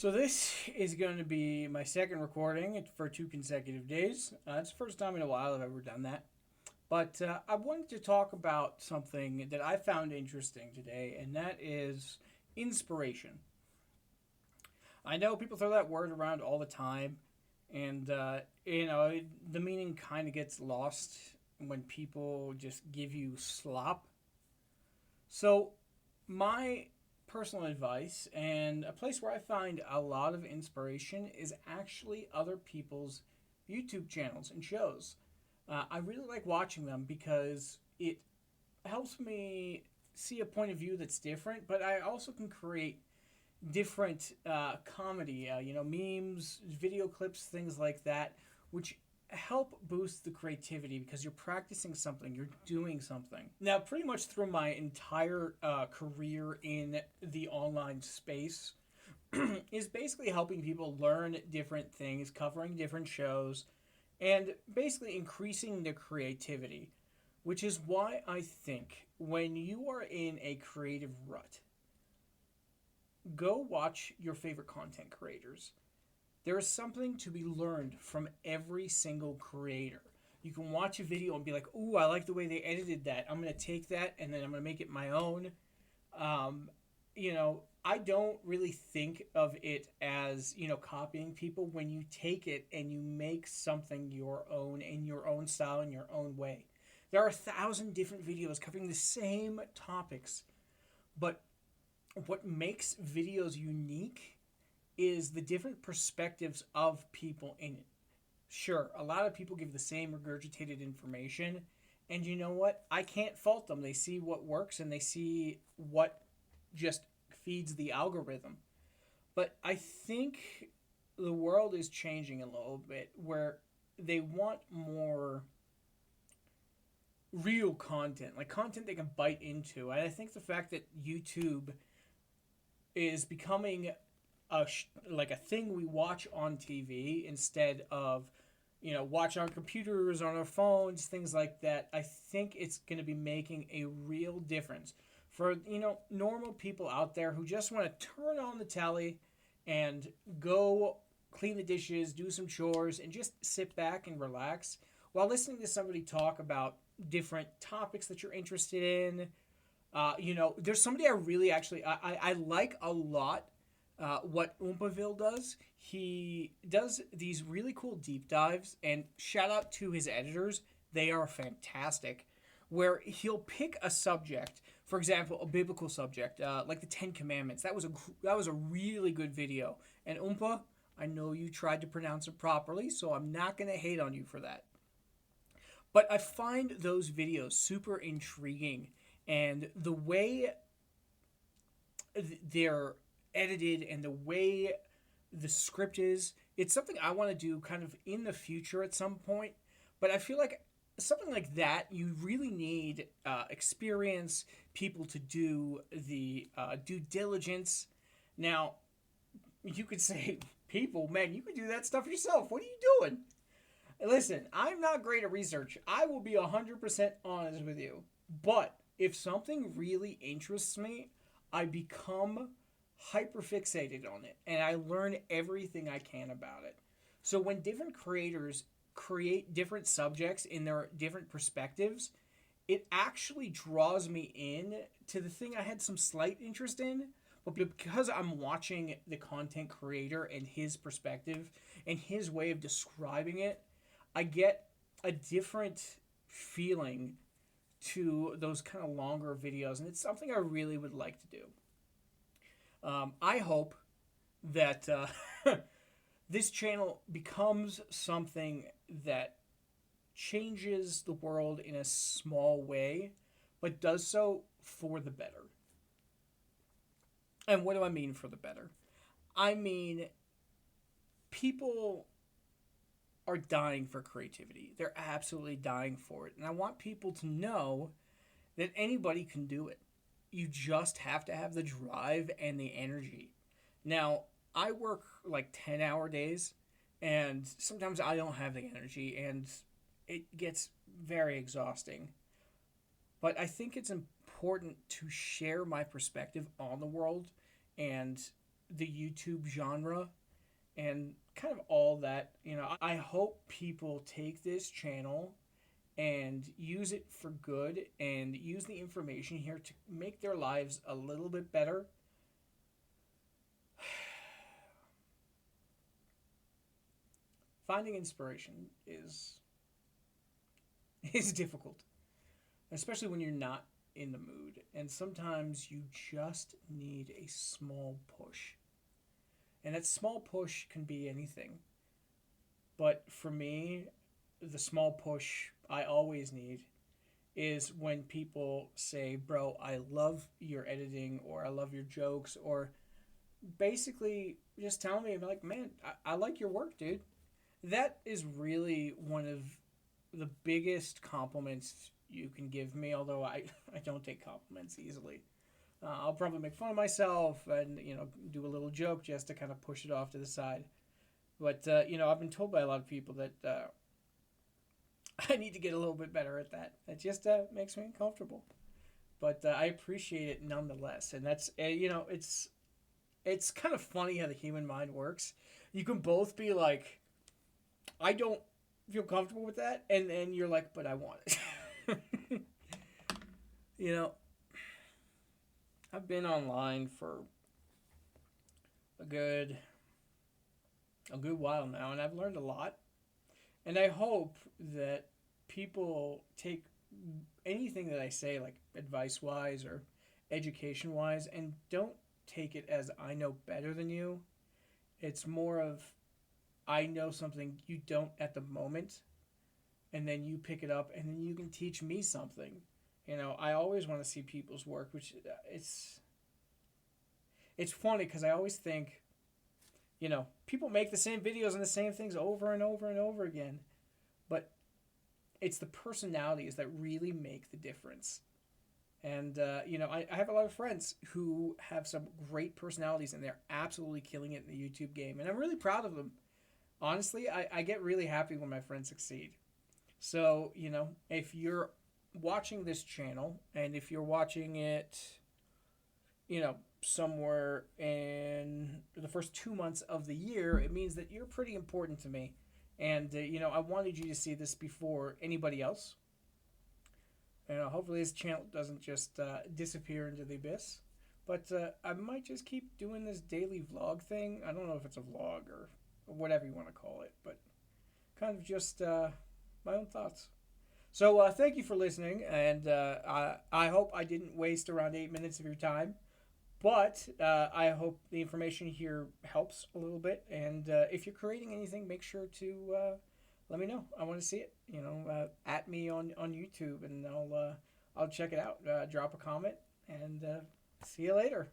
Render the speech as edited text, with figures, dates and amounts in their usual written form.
So this is going to be my second recording for 2 consecutive days. It's the first time in a while I've ever done that. But I wanted to talk about something that I found interesting today, and that is inspiration. I know people throw that word around all the time, and the meaning kind of gets lost when people just give you slop. So my personal advice and a place where I find a lot of inspiration is actually other people's YouTube channels and shows. I really like watching them because it helps me see a point of view that's different, but I also can create different comedy, memes, video clips, things like that, which help boost the creativity because you're practicing something, you're doing something. Now, pretty much through my entire career in the online space, is basically helping people learn different things, covering different shows, and basically increasing their creativity, which is why I think when you are in a creative rut, go watch your favorite content creators. There is something to be learned from every single creator. You can watch a video and be like, "Ooh, I like the way they edited that. I'm gonna take that and then I'm gonna make it my own." I don't really think of it as copying people when you take it and you make something your own in your own style in your own way. There are 1,000 different videos covering the same topics, but what makes videos unique is the different perspectives of people in it. Sure, a lot of people give the same regurgitated information, and you know what? I can't fault them. They see what works and they see what just feeds the algorithm. But I think the world is changing a little bit where they want more real content, like content they can bite into. And I think the fact that YouTube is becoming like a thing we watch on TV instead of watch on computers, on our phones, things like that. I think it's going to be making a real difference for normal people out there who just want to turn on the telly and go clean the dishes, do some chores, and just sit back and relax while listening to somebody talk about different topics that you're interested in. There's somebody I really actually I like a lot what Oompaville does. He does these really cool deep dives, and shout out to his editors. They are fantastic. Where he'll pick a subject, for example, a biblical subject, like the Ten Commandments. That was a really good video. And Oompa, I know you tried to pronounce it properly, so I'm not gonna hate on you for that. But I find those videos super intriguing, and the way they're edited and the way the script is, it's something I want to do kind of in the future at some point. But I feel like something like that, you really need experience, people to do the due diligence. Now, you could say, people, man, you could do that stuff yourself. What are you doing? Listen, I'm not great at research. I will be 100% honest with you. But if something really interests me, I become hyperfixated on it and I learn everything I can about it. So when different creators create different subjects in their different perspectives, it actually draws me in to the thing I had some slight interest in. But because I'm watching the content creator and his perspective and his way of describing it, I get a different feeling to those kind of longer videos, and it's something I really would like to do. I hope that this channel becomes something that changes the world in a small way, but does so for the better. And what do I mean for the better? I mean, people are dying for creativity. They're absolutely dying for it. And I want people to know that anybody can do it. You just have to have the drive and the energy. Now, I work like 10-hour days, and sometimes I don't have the energy, and it gets very exhausting. But I think it's important to share my perspective on the world and the YouTube genre and kind of all that. I hope people take this channel and use it for good and use the information here to make their lives a little bit better. Finding inspiration is difficult, especially when you're not in the mood. And sometimes you just need a small push. And that small push can be anything. But for me, the small push I always need is when people say, "Bro, I love your editing," or "I love your jokes," or basically just telling me, like, "Man, I like your work, dude." That is really one of the biggest compliments you can give me, although I don't take compliments easily. I'll probably make fun of myself and, do a little joke just to kind of push it off to the side. But, I've been told by a lot of people that I need to get a little bit better at that. It just makes me uncomfortable. But I appreciate it nonetheless. And that's, it's kind of funny how the human mind works. You can both be like, I don't feel comfortable with that. And then you're like, but I want it. you know, I've been online for a good while now, and I've learned a lot. And I hope that people take anything that I say, like advice wise or education wise, and don't take it as I know better than you. It's more of I know something you don't at the moment, and then you pick it up, and then you can teach me something. I always want to see people's work, which it's funny because I always think, people make the same videos and the same things over and over and over again, but it's the personalities that really make the difference. And I have a lot of friends who have some great personalities, and they're absolutely killing it in the YouTube game, and I'm really proud of them. Honestly, I get really happy when my friends succeed. So, if you're watching this channel, and if you're watching it, somewhere in the first 2 months of the year, it means that you're pretty important to me. And, I wanted you to see this before anybody else. Hopefully this channel doesn't just disappear into the abyss. But I might just keep doing this daily vlog thing. I don't know if it's a vlog or whatever you want to call it, but kind of just my own thoughts. So thank you for listening, and I hope I didn't waste around 8 minutes of your time. But I hope the information here helps a little bit. And if you're creating anything, make sure to let me know. I want to see it. At me on YouTube, and I'll check it out. Drop a comment, and see you later.